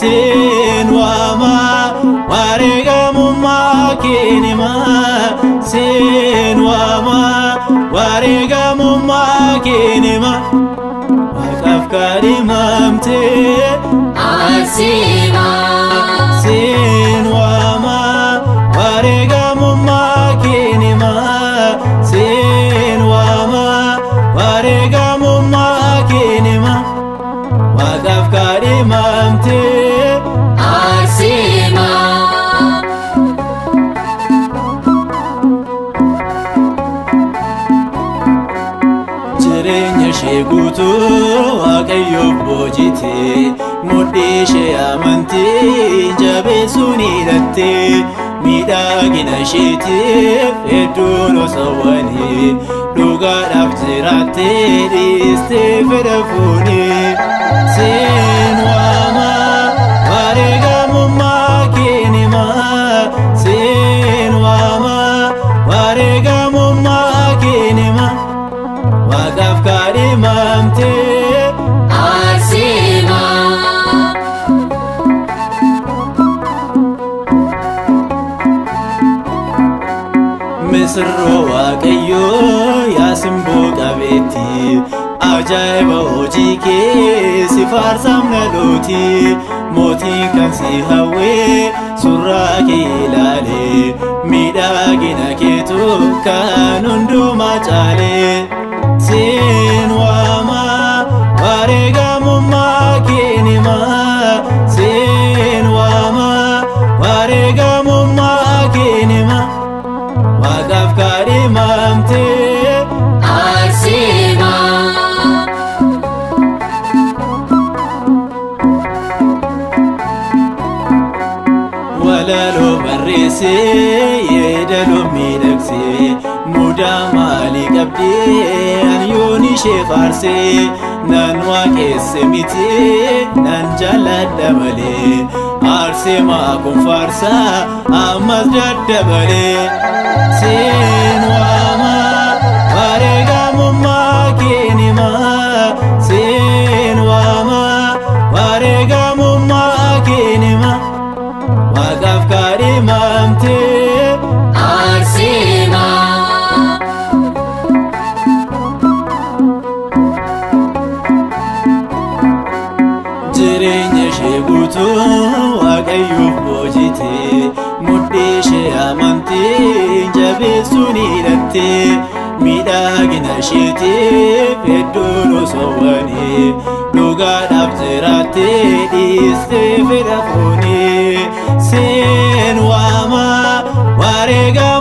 sin wama waregamumma kinima sin wama waregamumma kinima waqaf karimamte arsima sin wama waregamumma kinima sin wama waregamumma kinima waqaf karimamte arsima jireenya ishee guutuu Waaqayyoof boojite mudhii ishee amantii jabeessuun hidhatte miidhagina isheetiif hedduun osowwanii dhugaadhaaf jiraattee dhiistee fedha fuunee sin waama wareegamummaa kinima sin waama wareegamummaa kinima waqaf karimamte arsima misirroo Waaqayyoo yaa simboo qabeetti ajaa'iba hojii kee si faarsamna looti mootii kan si hawwee surraa kee ilaalee miidhagina keetu kan hundumaa caalee sin waama wareegamummaa kinima sin waama wareegamummaa kinima waqaf karimamte arsima walaloo barreessee yeedaloo miidhagsee mudaa maalii qabdee anyoon ishee faarsee nan waaqesse miti nan jaalladha malee aarsee maa kun faarsaa ammas daddabalee sin waama wareegamummaa kinima sin waama wareegamummaa kinima waqaf karimamte arsima jireenya ishee guutuu Waaqayyoof boojite mudhii ishee amantii jabeessuun hidhatte miidhagina isheetiif hedduun osowwanii dhugaadhaaf jiraattee dhiistee fedha fuunee sin waama wareegama